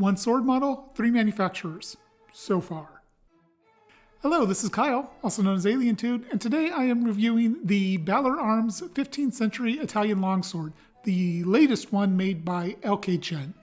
One sword model, 3 manufacturers, so far. Hello, this is Kyle, also known as AlienTude, and today I am reviewing the Balaur Arms 15th Century Italian Longsword, the latest one made by LK Chen.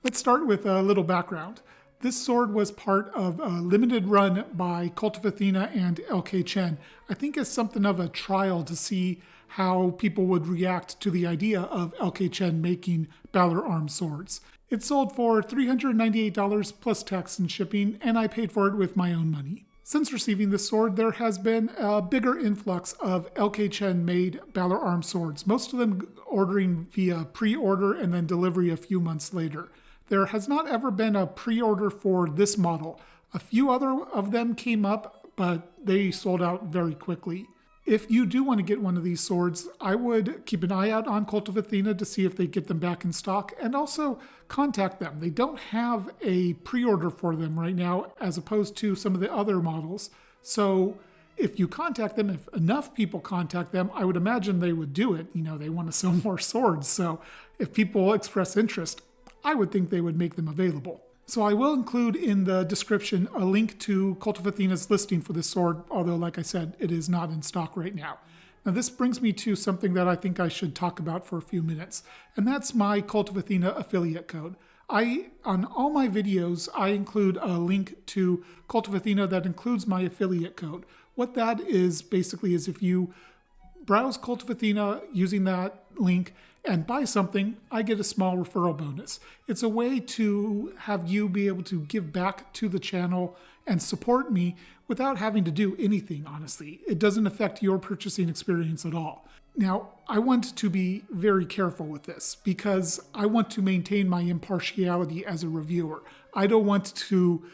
Let's start with a little background. This sword was part of a limited run by Cult of Athena and LK Chen. I think as something of a trial to see how people would react to the idea of LK Chen making Balaur Arms swords. It sold for $398 plus tax and shipping, and I paid for it with my own money. Since receiving this sword, there has been a bigger influx of LK Chen made Balaur Arms swords, most of them ordering via pre-order and then delivery a few months later. There has not ever been a pre-order for this model. A few other of them came up, but they sold out very quickly. If you do want to get one of these swords, I would keep an eye out on Cult of Athena to see if they get them back in stock, and also contact them. They don't have a pre-order for them right now, as opposed to some of the other models. So if you contact them, if enough people contact them, I would imagine they would do it. You know, they want to sell more swords, so if people express interest, I would think they would make them available. So I will include in the description a link to Cult of Athena's listing for this sword, although like I said, it is not in stock right now. Now this brings me to something that I think I should talk about for a few minutes, and that's my Cult of Athena affiliate code. On all my videos, I include a link to Cult of Athena that includes my affiliate code. What that is basically is if you browse Cult of Athena using that link and buy something, I get a small referral bonus. It's a way to have you be able to give back to the channel and support me without having to do anything, honestly. It doesn't affect your purchasing experience at all. Now, I want to be very careful with this because I want to maintain my impartiality as a reviewer. I don't want to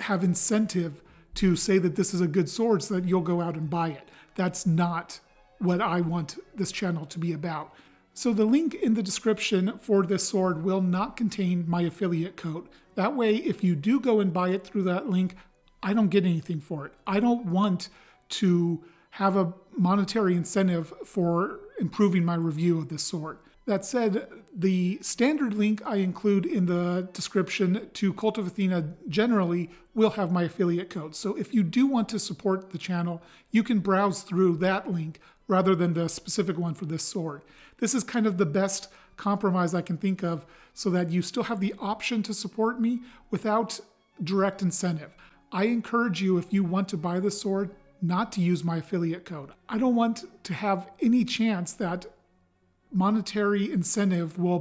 have incentive to say that this is a good sword so that you'll go out and buy it. That's not what I want this channel to be about. So the link in the description for this sword will not contain my affiliate code. That way, if you do go and buy it through that link, I don't get anything for it. I don't want to have a monetary incentive for improving my review of this sword. That said, the standard link I include in the description to Cult of Athena generally will have my affiliate code. So if you do want to support the channel, you can browse through that link rather than the specific one for this sword. This is kind of the best compromise I can think of so that you still have the option to support me without direct incentive. I encourage you, if you want to buy this sword, not to use my affiliate code. I don't want to have any chance that monetary incentive will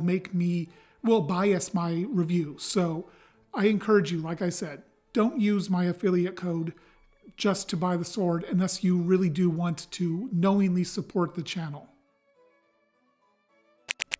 bias my review. So I encourage you, like I said, don't use my affiliate code just to buy the sword unless you really do want to knowingly support the channel.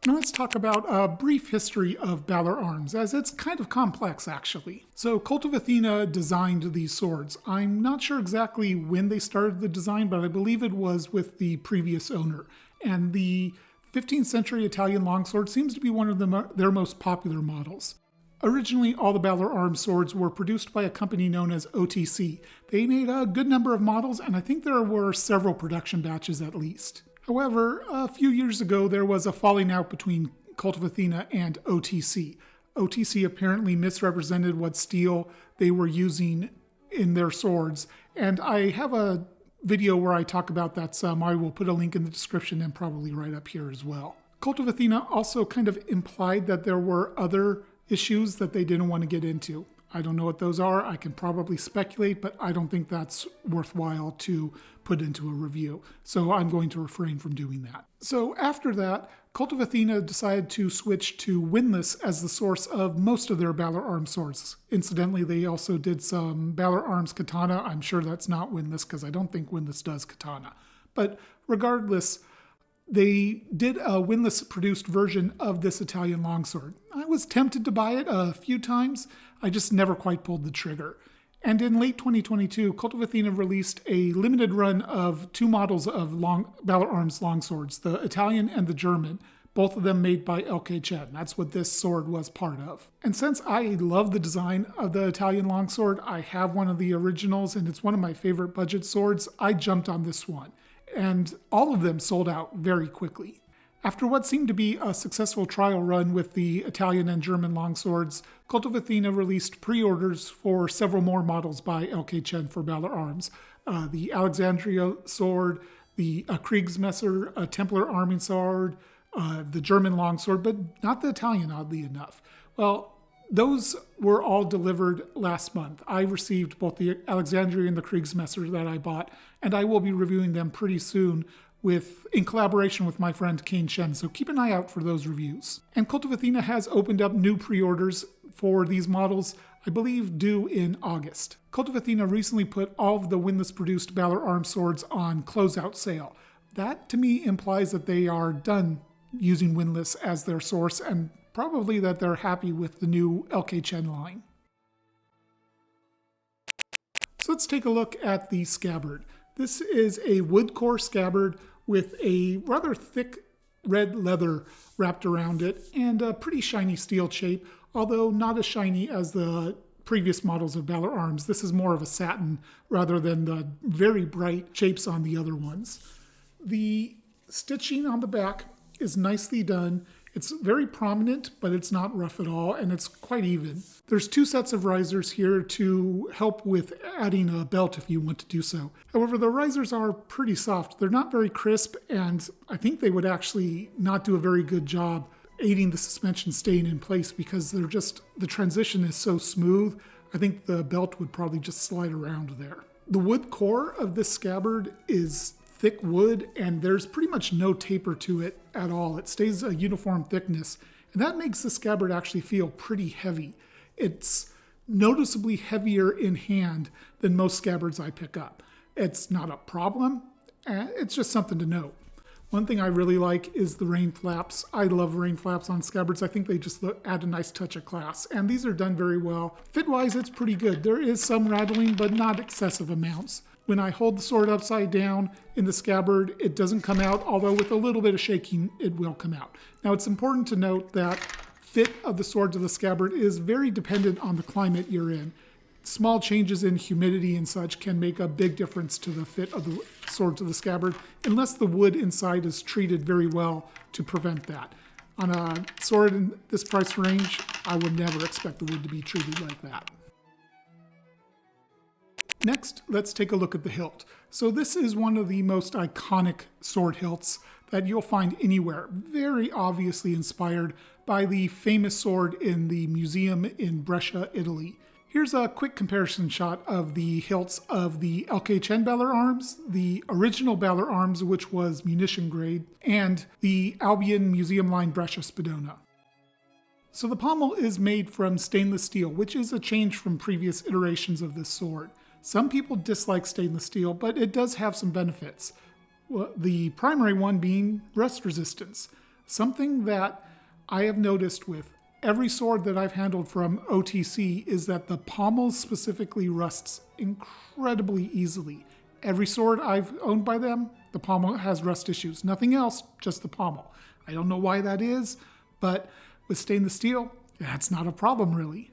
Now let's talk about a brief history of Balaur Arms, as it's kind of complex actually. So Cult of Athena designed these swords. I'm not sure exactly when they started the design, but I believe it was with the previous owner. And the 15th Century Italian Longsword seems to be one of their most popular models. Originally, all the Balaur Arms swords were produced by a company known as OTC. They made a good number of models, and I think there were several production batches at least. However, a few years ago, there was a falling out between Cult of Athena and OTC. OTC apparently misrepresented what steel they were using in their swords, and I have a video where I talk about that some. I will put a link in the description and probably right up here as well. Cult of Athena also kind of implied that there were other issues that they didn't want to get into. I don't know what those are. I can probably speculate, but I don't think that's worthwhile to put into a review. So I'm going to refrain from doing that. So after that, Cult of Athena decided to switch to Windlass as the source of most of their Balaur Arms swords. Incidentally, they also did some Balaur Arms katana. I'm sure that's not Windlass because I don't think Windlass does katana. But regardless, they did a Windlass-produced version of this Italian longsword. I was tempted to buy it a few times. I just never quite pulled the trigger. And in late 2022, Cult of Athena released a limited run of 2 models of Balaur Arms longswords, the Italian and the German, both of them made by LK Chen. That's what this sword was part of. And since I love the design of the Italian longsword, I have one of the originals and it's one of my favorite budget swords, I jumped on this one. And all of them sold out very quickly. After what seemed to be a successful trial run with the Italian and German longswords, Cult of Athena released pre-orders for several more models by LK Chen for Balaur Arms. The Alexandria sword, the Kriegsmesser, a Templar arming sword, the German longsword, but not the Italian, oddly enough. Well, those were all delivered last month. I received both the Alexandria and the Kriegsmesser that I bought, and I will be reviewing them pretty soon in collaboration with my friend Kane Shen, so keep an eye out for those reviews. And Cult of Athena has opened up new pre-orders for these models, I believe due in August. Cult of Athena recently put all of the Windlass produced Balaur Arms swords on closeout sale. That to me implies that they are done using Windlass as their source, and probably that they're happy with the new LK Chen line. So let's take a look at the Scabbard. This is a wood core scabbard with a rather thick red leather wrapped around it and a pretty shiny steel shape, although not as shiny as the previous models of Balaur Arms. This is more of a satin rather than the very bright shapes on the other ones. The stitching on the back is nicely done. It's very prominent, but it's not rough at all, and it's quite even. There's two sets of risers here to help with adding a belt if you want to do so. However, the risers are pretty soft. They're not very crisp, and I think they would actually not do a very good job aiding the suspension staying in place because the transition is so smooth. I think the belt would probably just slide around there. The wood core of this scabbard is thick wood, and there's pretty much no taper to it at all. It stays a uniform thickness, and that makes the scabbard actually feel pretty heavy. It's noticeably heavier in hand than most scabbards I pick up. It's not a problem, it's just something to note. One thing I really like is the rain flaps. I love rain flaps on scabbards. I think they just add a nice touch of class, and these are done very well. Fit-wise, it's pretty good. There is some rattling, but not excessive amounts. When I hold the sword upside down in the scabbard, it doesn't come out, although with a little bit of shaking, it will come out. Now, it's important to note that fit of the sword to the scabbard is very dependent on the climate you're in. Small changes in humidity and such can make a big difference to the fit of the sword to the scabbard, unless the wood inside is treated very well to prevent that. On a sword in this price range, I would never expect the wood to be treated like that. Next, let's take a look at the hilt. So this is one of the most iconic sword hilts that you'll find anywhere, very obviously inspired by the famous sword in the museum in Brescia, Italy. Here's a quick comparison shot of the hilts of the LK Chen Balaur Arms, the original Balaur Arms, which was munition grade, and the Albion Museum Line Brescia Spadona. So the pommel is made from stainless steel, which is a change from previous iterations of this sword. Some people dislike stainless steel, but it does have some benefits. Well, the primary one being rust resistance. Something that I have noticed with every sword that I've handled from OTC is that the pommel specifically rusts incredibly easily. Every sword I've owned by them, the pommel has rust issues. Nothing else, just the pommel. I don't know why that is, but with stainless steel, that's not a problem really.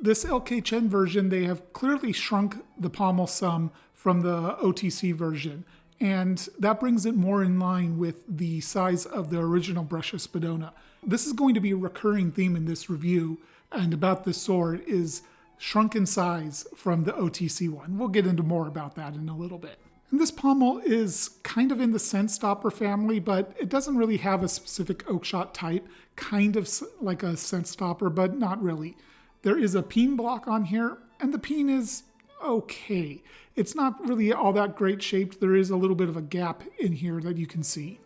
This LK Chen version, they have clearly shrunk the pommel some from the OTC version, and that brings it more in line with the size of the original Brescia Spadona. This is going to be a recurring theme in this review, and about this sword is shrunken size from the OTC one. We'll get into more about that in a little bit. And this pommel is kind of in the scent stopper family, but it doesn't really have a specific oakshot type, kind of like a scent stopper, but not really. There is a peen block on here, and the peen is okay. It's not really all that great shaped. There is a little bit of a gap in here that you can see.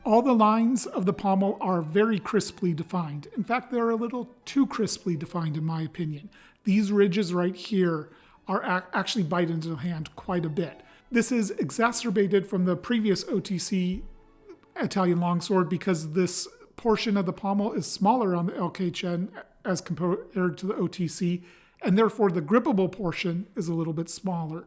All the lines of the pommel are very crisply defined. In fact, they're a little too crisply defined in my opinion. These ridges right here are actually bite into the hand quite a bit. This is exacerbated from the previous OTC Italian longsword because this portion of the pommel is smaller on the LK Chen as compared to the OTC, and therefore the grippable portion is a little bit smaller.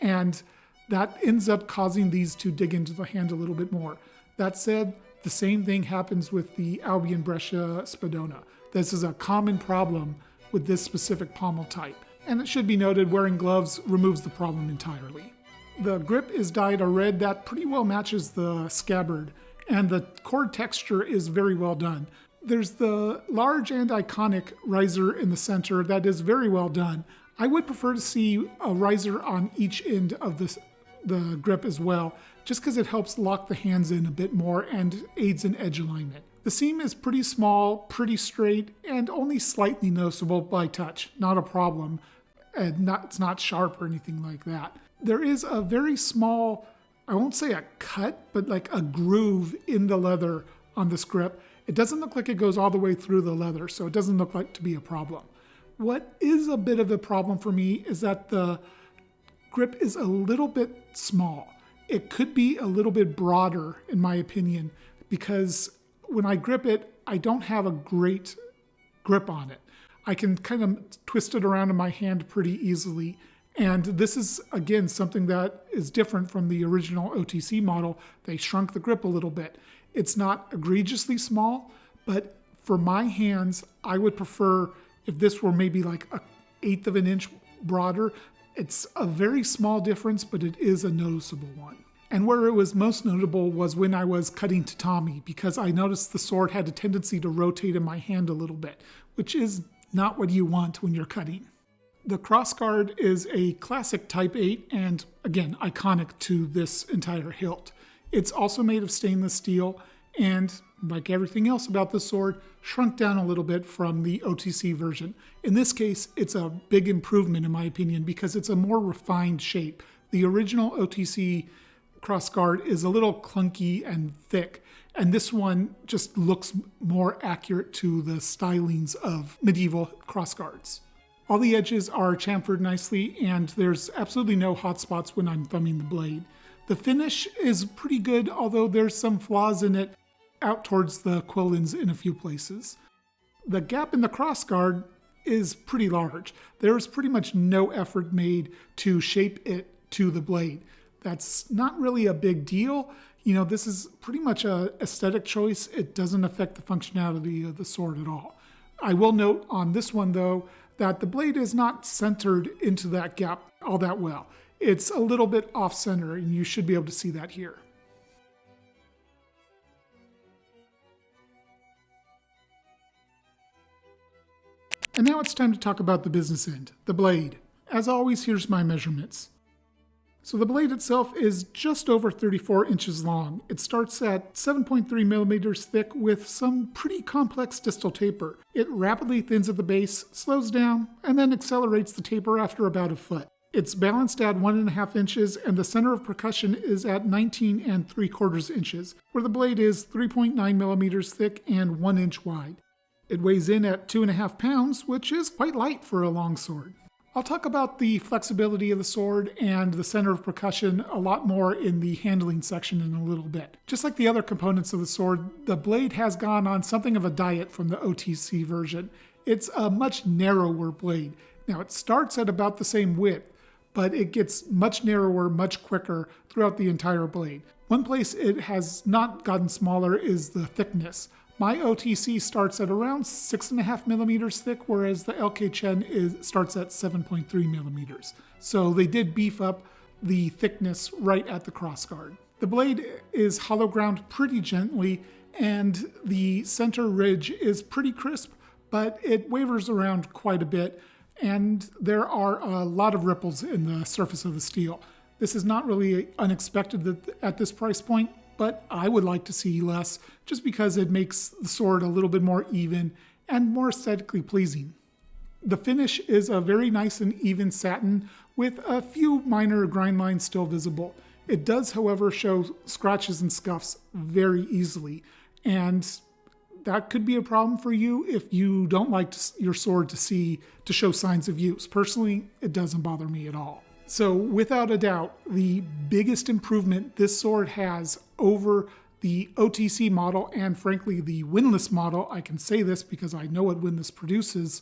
And that ends up causing these to dig into the hand a little bit more. That said, the same thing happens with the Albion Brescia Spadona. This is a common problem with this specific pommel type. And it should be noted, wearing gloves removes the problem entirely. The grip is dyed a red that pretty well matches the scabbard, and the cord texture is very well done. There's the large and iconic riser in the center that is very well done. I would prefer to see a riser on each end of the grip as well, just because it helps lock the hands in a bit more and aids in edge alignment. The seam is pretty small, pretty straight, and only slightly noticeable by touch. Not a problem. It's not sharp or anything like that. There is a very small, I won't say a cut, but like a groove in the leather on this grip. It doesn't look like it goes all the way through the leather, so it doesn't look like to be a problem. What is a bit of a problem for me is that the grip is a little bit small. It could be a little bit broader, in my opinion, because when I grip it, I don't have a great grip on it. I can kind of twist it around in my hand pretty easily. And this is, again, something that is different from the original OTC model. They shrunk the grip a little bit. It's not egregiously small, but for my hands, I would prefer if this were maybe like an 1/8 of an inch broader. It's a very small difference, but it is a noticeable one. And where it was most notable was when I was cutting tatami, because I noticed the sword had a tendency to rotate in my hand a little bit, which is not what you want when you're cutting. The crossguard is a classic Type 8 and, again, iconic to this entire hilt. It's also made of stainless steel and, like everything else about the sword, shrunk down a little bit from the OTC version. In this case, it's a big improvement in my opinion because it's a more refined shape. The original OTC crossguard is a little clunky and thick, and this one just looks more accurate to the stylings of medieval crossguards. All the edges are chamfered nicely, and there's absolutely no hot spots when I'm thumbing the blade. The finish is pretty good, although there's some flaws in it out towards the quill ends in a few places. The gap in the crossguard is pretty large. There is pretty much no effort made to shape it to the blade. That's not really a big deal. You know, this is pretty much an aesthetic choice. It doesn't affect the functionality of the sword at all. I will note on this one, though, that the blade is not centered into that gap all that well. It's a little bit off-center, and you should be able to see that here. And now it's time to talk about the business end, the blade. As always, here's my measurements. So the blade itself is just over 34 inches long. It starts at 7.3 millimeters thick with some pretty complex distal taper. It rapidly thins at the base, slows down, and then accelerates the taper after about a foot. It's balanced at 1.5 inches, and the center of percussion is at 19 3/4 inches, where the blade is 3.9 millimeters thick and 1 inch wide. It weighs in at 2.5 pounds, which is quite light for a longsword. I'll talk about the flexibility of the sword and the center of percussion a lot more in the handling section in a little bit. Just like the other components of the sword, the blade has gone on something of a diet from the OTC version. It's a much narrower blade. Now it starts at about the same width, but it gets much narrower, much quicker throughout the entire blade. One place it has not gotten smaller is the thickness. My OTC starts at around 6.5 millimeters thick, whereas the LK Chen starts at 7.3 millimeters. So they did beef up the thickness right at the crossguard. The blade is hollow ground pretty gently, and the center ridge is pretty crisp, but it wavers around quite a bit, and there are a lot of ripples in the surface of the steel. This is not really unexpected at this price point, but I would like to see less just because it makes the sword a little bit more even and more aesthetically pleasing. The finish is a very nice and even satin with a few minor grind lines still visible. It does, however, show scratches and scuffs very easily, and that could be a problem for you if you don't like your sword to show signs of use. Personally, it doesn't bother me at all. So without a doubt, the biggest improvement this sword has over the OTC model and frankly the Windlass model, I can say this because I know what Windlass produces,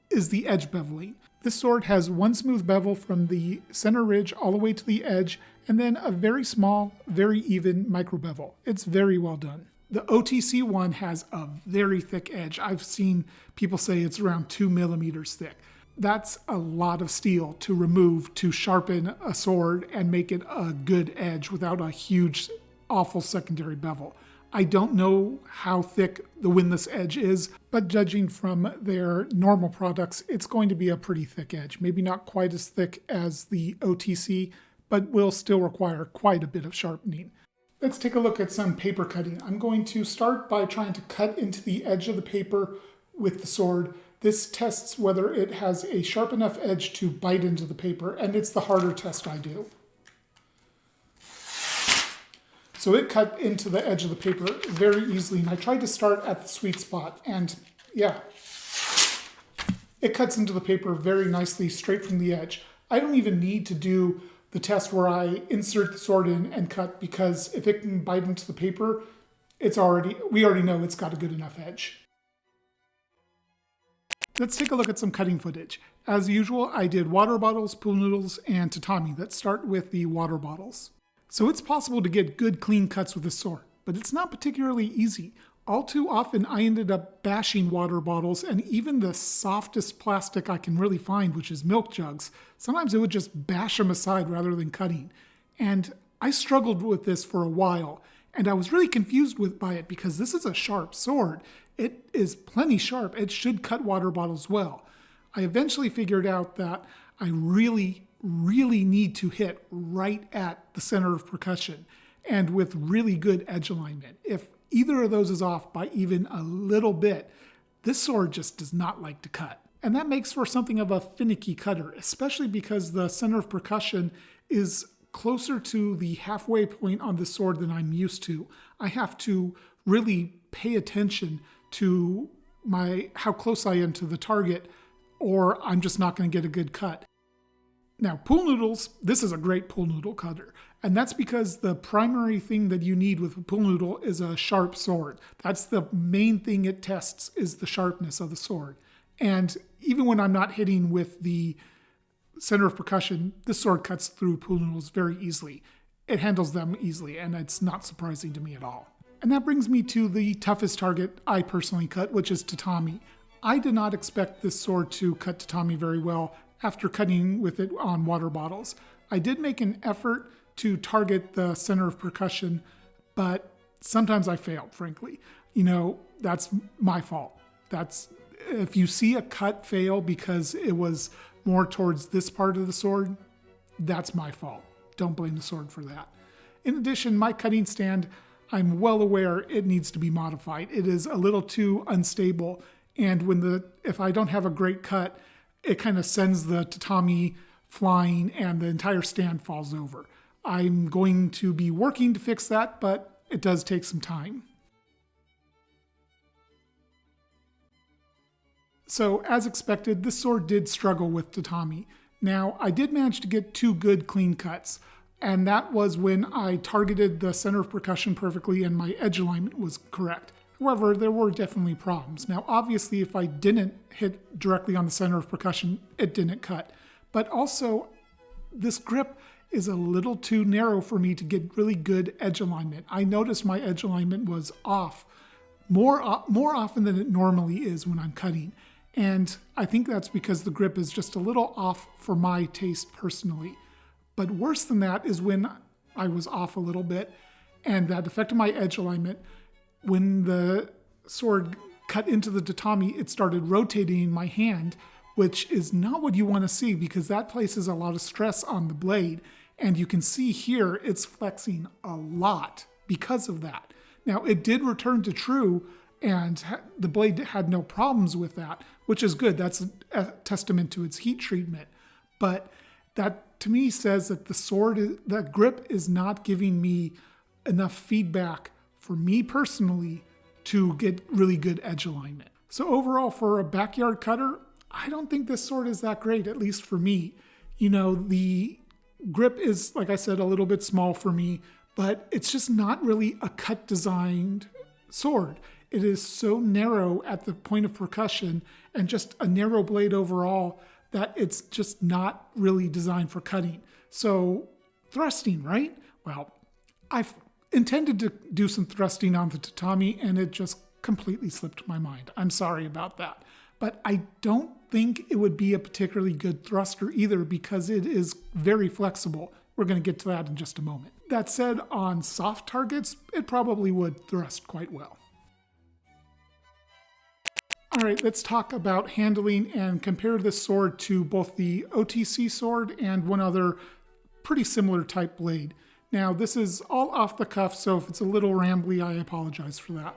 is the edge beveling. This sword has one smooth bevel from the center ridge all the way to the edge, and then a very small, very even micro bevel. It's very well done. The OTC one has a very thick edge. I've seen people say it's around 2 millimeters thick. That's a lot of steel to remove to sharpen a sword and make it a good edge without a huge, awful secondary bevel. I don't know how thick the Windlass edge is, but judging from their normal products, it's going to be a pretty thick edge. Maybe not quite as thick as the OTC, but will still require quite a bit of sharpening. Let's take a look at some paper cutting. I'm going to start by trying to cut into the edge of the paper with the sword. This tests whether it has a sharp enough edge to bite into the paper, and it's the harder test I do. So it cut into the edge of the paper very easily, and I tried to start at the sweet spot, and yeah, it cuts into the paper very nicely straight from the edge. I don't even need to do the test where I insert the sword in and cut, because if it can bite into the paper, we already know it's got a good enough edge. Let's take a look at some cutting footage. As usual, I did water bottles, pool noodles, and tatami. Let's start with the water bottles. So it's possible to get good clean cuts with a sword, but it's not particularly easy. All too often I ended up bashing water bottles, and even the softest plastic I can really find, which is milk jugs, sometimes it would just bash them aside rather than cutting. And I struggled with this for a while, and I was really confused by it because this is a sharp sword. It is plenty sharp. It should cut water bottles well. I eventually figured out that I really need to hit right at the center of percussion and with really good edge alignment. If either of those is off by even a little bit, this sword just does not like to cut. And that makes for something of a finicky cutter, especially because the center of percussion is closer to the halfway point on the sword than I'm used to. I have to really pay attention to how close I am to the target, or I'm just not going to get a good cut. Now, pool noodles, this is a great pool noodle cutter. And that's because the primary thing that you need with a pool noodle is a sharp sword. That's the main thing it tests, is the sharpness of the sword. And even when I'm not hitting with the center of percussion, this sword cuts through pool noodles very easily. It handles them easily, and it's not surprising to me at all. And that brings me to the toughest target I personally cut, which is tatami. I did not expect this sword to cut tatami very well after cutting with it on water bottles. I did make an effort to target the center of percussion, but sometimes I failed, frankly. That's my fault. If you see a cut fail because it was more towards this part of the sword, that's my fault. Don't blame the sword for that. In addition, my cutting stand, I'm well aware it needs to be modified. It is a little too unstable, and if I don't have a great cut, it kind of sends the tatami flying and the entire stand falls over. I'm going to be working to fix that, but it does take some time. So, as expected, this sword did struggle with tatami. Now, I did manage to get 2 good clean cuts, and that was when I targeted the center of percussion perfectly and my edge alignment was correct. However, there were definitely problems. Now, obviously, if I didn't hit directly on the center of percussion, it didn't cut. But also, this grip is a little too narrow for me to get really good edge alignment. I noticed my edge alignment was off more often than it normally is when I'm cutting. And I think that's because the grip is just a little off for my taste personally. But worse than that is when I was off a little bit, and that affected my edge alignment. When the sword cut into the tatami, it started rotating in my hand, which is not what you want to see because that places a lot of stress on the blade. And you can see here it's flexing a lot because of that. Now, it did return to true, and the blade had no problems with that, which is good. That's a testament to its heat treatment. But that, to me, says that the grip is not giving me enough feedback for me personally to get really good edge alignment. So overall, for a backyard cutter, I don't think this sword is that great, at least for me. The grip is, like I said, a little bit small for me, but it's just not really a cut designed sword. It is so narrow at the point of percussion and just a narrow blade overall that it's just not really designed for cutting. So thrusting, right? Well, I've intended to do some thrusting on the tatami and it just completely slipped my mind. I'm sorry about that. But I don't think it would be a particularly good thruster either because it is very flexible. We're going to get to that in just a moment. That said, on soft targets, it probably would thrust quite well. All right, let's talk about handling and compare this sword to both the OTC sword and one other pretty similar type blade. Now, this is all off the cuff, so if it's a little rambly, I apologize for that.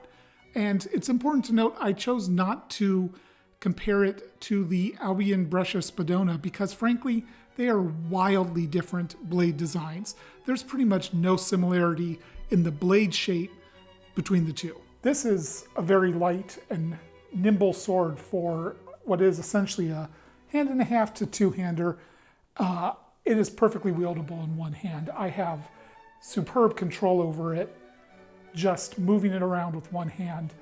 And it's important to note I chose not to compare it to the Albion Brescia Spadona because, frankly, they are wildly different blade designs. There's pretty much no similarity in the blade shape between the two. This is a very light and nimble sword for what is essentially a hand and a half to two-hander. It is perfectly wieldable in one hand. I have superb control over it, just moving it around with one hand.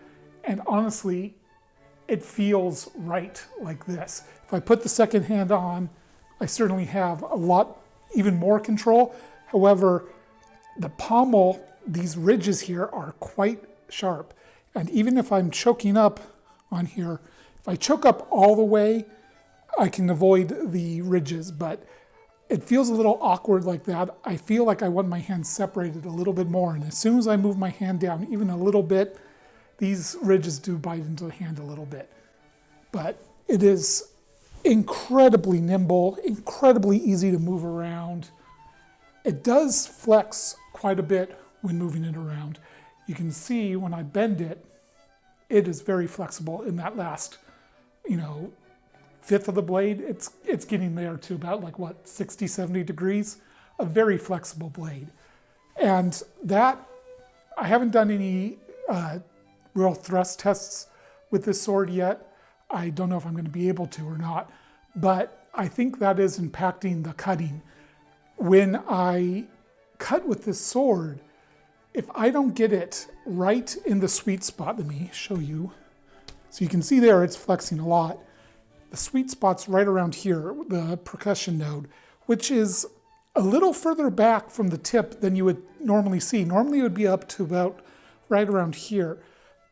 And honestly, it feels right like this. If I put the second hand on, I certainly have a lot, even more control. However, the pommel, these ridges here are quite sharp. And even if I'm choking up on here, if I choke up all the way, I can avoid the ridges, but it feels a little awkward like that. I feel like I want my hands separated a little bit more, and as soon as I move my hand down even a little bit, these ridges do bite into the hand a little bit. But it is incredibly nimble, incredibly easy to move around. It does flex quite a bit when moving it around. You can see when I bend it, it is very flexible in that last, fifth of the blade. It's getting there to about like what, 60, 70 degrees, a very flexible blade. And that, I haven't done any real thrust tests with this sword yet. I don't know if I'm going to be able to or not, but I think that is impacting the cutting. When I cut with this sword, if I don't get it right in the sweet spot, let me show you. So you can see there it's flexing a lot. The sweet spot's right around here, the percussion node, which is a little further back from the tip than you would normally see. Normally it would be up to about right around here.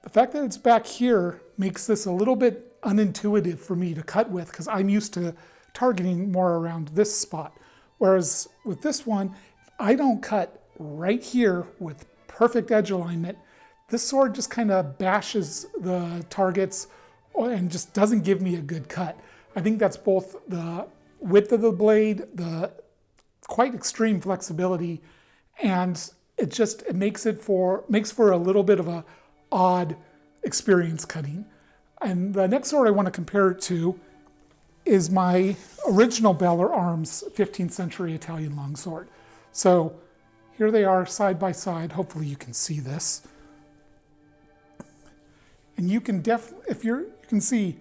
The fact that it's back here makes this a little bit unintuitive for me to cut with because I'm used to targeting more around this spot. Whereas with this one, if I don't cut right here with perfect edge alignment, this sword just kind of bashes the targets and just doesn't give me a good cut. I think that's both the width of the blade, the quite extreme flexibility, and it makes for a little bit of a odd experience cutting. And the next sword I want to compare it to is my original Balaur Arms 15th century Italian longsword. So here they are side by side. Hopefully you can see this. And you can you can see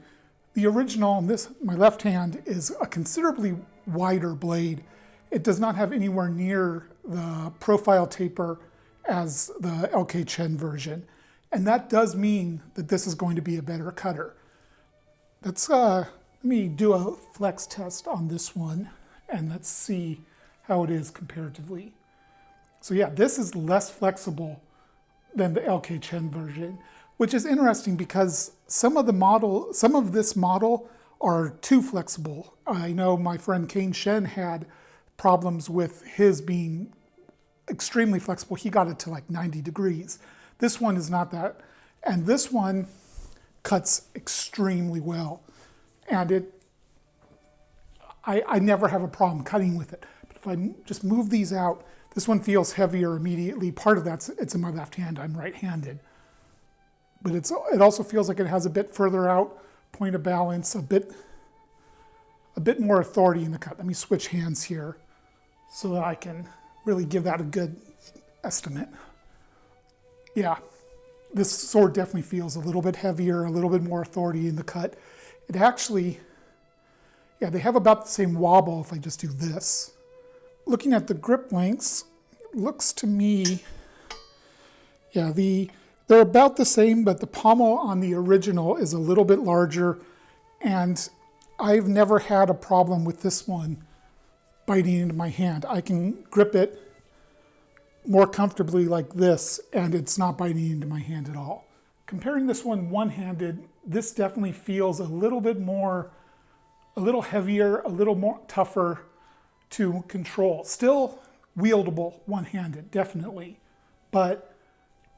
the original on this, my left hand, is a considerably wider blade. It does not have anywhere near the profile taper as the LK Chen version. And that does mean that this is going to be a better cutter. Let me do a flex test on this one and let's see how it is comparatively. So yeah, this is less flexible than the LK Chen version, which is interesting because some of this model are too flexible. I know my friend Kane Shen had problems with his being extremely flexible. He got it to like 90 degrees. This one is not that. And this one cuts extremely well. And I never have a problem cutting with it. But if I just move these out, this one feels heavier immediately. Part of that's, it's in my left hand, I'm right-handed. But it also feels like it has a bit further out, point of balance, a bit more authority in the cut. Let me switch hands here so that I can really give that a good estimate. Yeah, this sword definitely feels a little bit heavier, a little bit more authority in the cut. It actually, yeah, they have about the same wobble if I just do this. Looking at the grip lengths, it looks to me, yeah, they're about the same, but the pommel on the original is a little bit larger, and I've never had a problem with this one biting into my hand. I can grip it more comfortably like this, and it's not biting into my hand at all. Comparing this one one-handed, this definitely feels a little heavier, a little more tougher to control. Still wieldable one-handed, definitely. But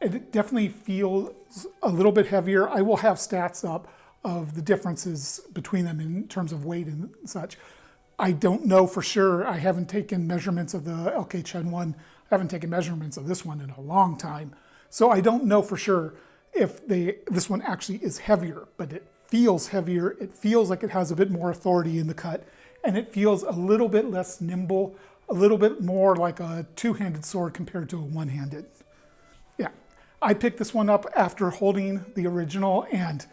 it definitely feels a little bit heavier. I will have stats up of the differences between them in terms of weight and such. I don't know for sure. I haven't taken measurements of the LK Chen one. I haven't taken measurements of this one in a long time. So I don't know for sure if this one actually is heavier, but it feels heavier. It feels like it has a bit more authority in the cut, and it feels a little bit less nimble, a little bit more like a two-handed sword compared to a one-handed. Yeah, I picked this one up after holding the original, and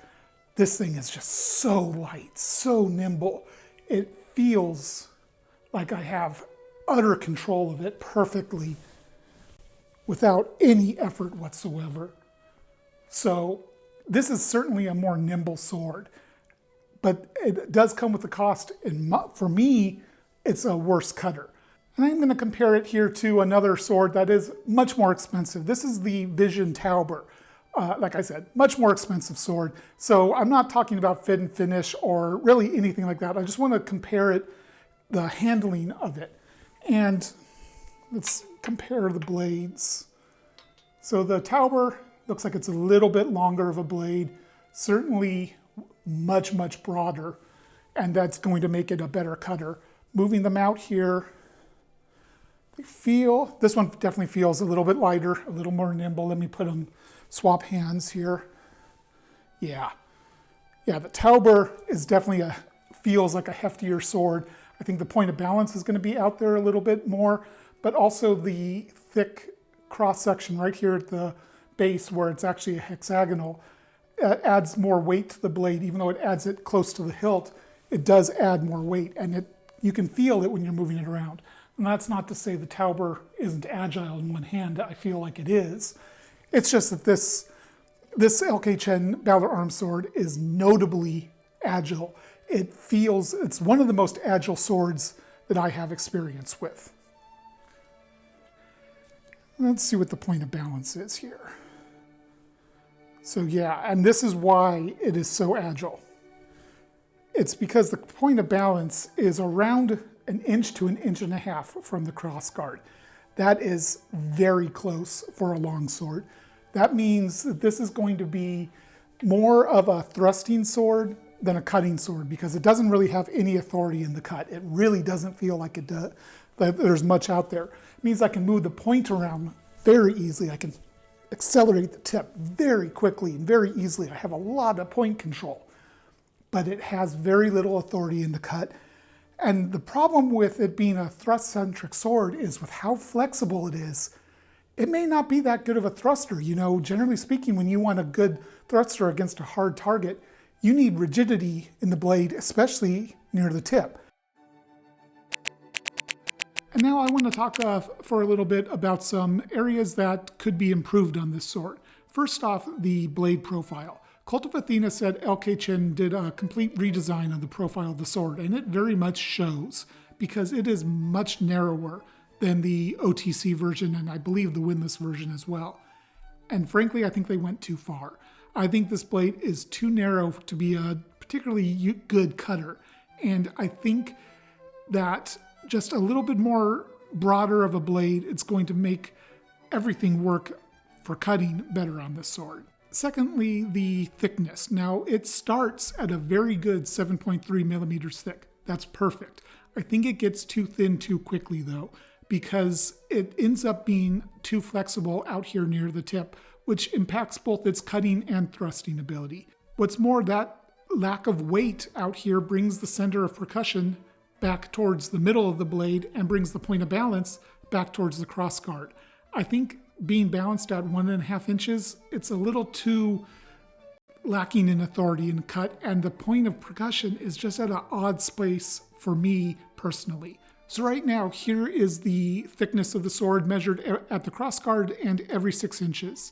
this thing is just so light, so nimble. It feels like I have utter control of it perfectly without any effort whatsoever. So this is certainly a more nimble sword, but it does come with a cost. And for me, it's a worse cutter. And I'm going to compare it here to another sword that is much more expensive. This is the Vision Tauber. Like I said, much more expensive sword. So I'm not talking about fit and finish or really anything like that. I just want to compare it, the handling of it. And let's compare the blades. So the Tauber looks like it's a little bit longer of a blade, certainly much, much broader, and that's going to make it a better cutter. Moving them out here, this one definitely feels a little bit lighter, a little more nimble. Let me put them, swap hands here. Yeah, the Tauber is definitely feels like a heftier sword. I think the point of balance is going to be out there a little bit more, but also the thick cross section right here at the base where it's actually a hexagonal adds more weight to the blade. Even though it adds it close to the hilt, it does add more weight, and you can feel it when you're moving it around. And that's not to say the Tauber isn't agile in one hand. I feel like it is. It's just that this LK Chen Balaur Arms sword is notably agile. It's one of the most agile swords that I have experience with. Let's see what the point of balance is here. So yeah, and this is why it is so agile. It's because the point of balance is around an inch to an inch and a half from the crossguard. That is very close for a longsword. That means that this is going to be more of a thrusting sword than a cutting sword because it doesn't really have any authority in the cut. It really doesn't feel like it does, that there's much out there. It means I can move the point around very easily. I can accelerate the tip very quickly and very easily. I have a lot of point control, but it has very little authority in the cut. And the problem with it being a thrust-centric sword is with how flexible it is, it may not be that good of a thruster. You know, generally speaking, when you want a good thruster against a hard target, you need rigidity in the blade, especially near the tip. And now I want to talk for a little bit about some areas that could be improved on this sword. First off, the blade profile. Cult of Athena said LK Chen did a complete redesign of the profile of the sword, and it very much shows because it is much narrower than the OTC version and I believe the Windlass version as well. And frankly, I think they went too far. I think this blade is too narrow to be a particularly good cutter, and I think that just a little bit more broader of a blade, it's going to make everything work for cutting better on this sword. Secondly, the thickness. Now, it starts at a very good 7.3 millimeters thick. That's perfect. I think it gets too thin too quickly, though, because it ends up being too flexible out here near the tip, which impacts both its cutting and thrusting ability. What's more, that lack of weight out here brings the center of percussion back towards the middle of the blade and brings the point of balance back towards the crossguard. I think being balanced at 1.5 inches, it's a little too lacking in authority and cut, and the point of percussion is just at an odd space for me personally. So right now, here is the thickness of the sword measured at the crossguard and every 6 inches.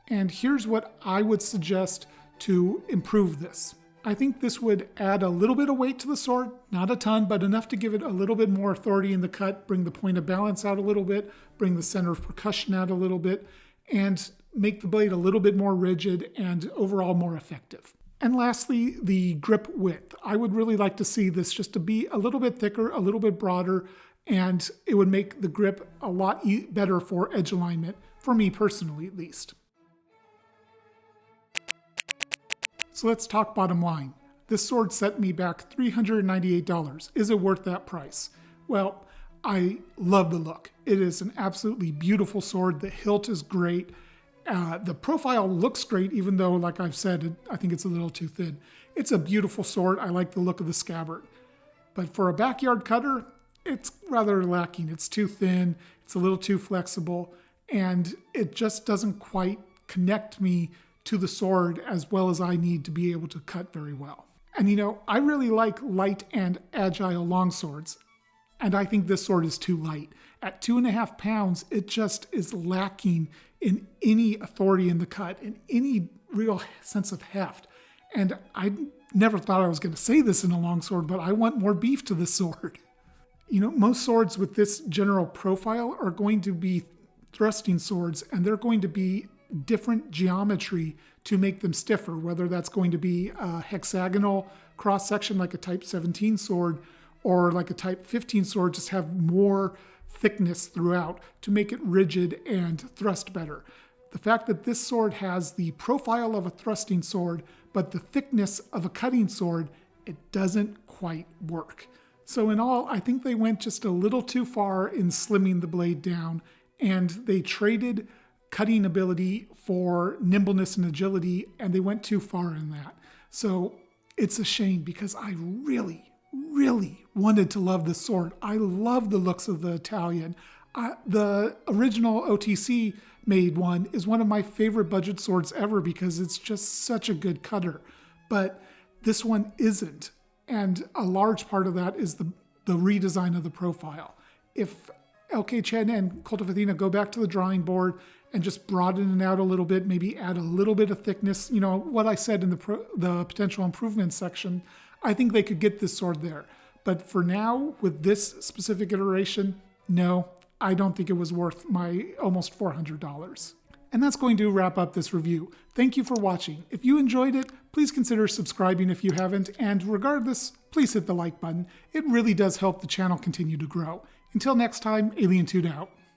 And here's what I would suggest to improve this. I think this would add a little bit of weight to the sword, not a ton, but enough to give it a little bit more authority in the cut, bring the point of balance out a little bit, bring the center of percussion out a little bit, and make the blade a little bit more rigid and overall more effective. And lastly, the grip width. I would really like to see this just to be a little bit thicker, a little bit broader, and it would make the grip a lot better for edge alignment, for me personally at least. So let's talk bottom line. This sword set me back $398. Is it worth that price? Well, I love the look. It is an absolutely beautiful sword. The hilt is great. The profile looks great, even though, like I've said, I think it's a little too thin. It's a beautiful sword. I like the look of the scabbard. But for a backyard cutter, it's rather lacking. It's too thin, it's a little too flexible, and it just doesn't quite connect me to the sword as well as I need to be able to cut very well. And I really like light and agile longswords, and I think this sword is too light. At 2.5 pounds, it just is lacking in any authority in the cut, in any real sense of heft. And I never thought I was going to say this in a longsword, but I want more beef to this sword. Most swords with this general profile are going to be thrusting swords, and they're going to be different geometry to make them stiffer, whether that's going to be a hexagonal cross-section like a Type 17 sword, or like a Type 15 sword, just have more thickness throughout to make it rigid and thrust better. The fact that this sword has the profile of a thrusting sword, but the thickness of a cutting sword, it doesn't quite work. So in all, I think they went just a little too far in slimming the blade down, and they traded cutting ability for nimbleness and agility, and they went too far in that. So it's a shame, because I really wanted to love this sword. I love the looks of the Italian. The original OTC made one is one of my favorite budget swords ever because it's just such a good cutter. But this one isn't. And a large part of that is the redesign of the profile. If LK Chen and Cult of Athena go back to the drawing board and just broaden it out a little bit, maybe add a little bit of thickness, what I said in the potential improvement section, I think they could get this sword there. But for now, with this specific iteration, no, I don't think it was worth my almost $400. And that's going to wrap up this review. Thank you for watching. If you enjoyed it, please consider subscribing if you haven't, and regardless, please hit the like button. It really does help the channel continue to grow. Until next time, Alien Toot out.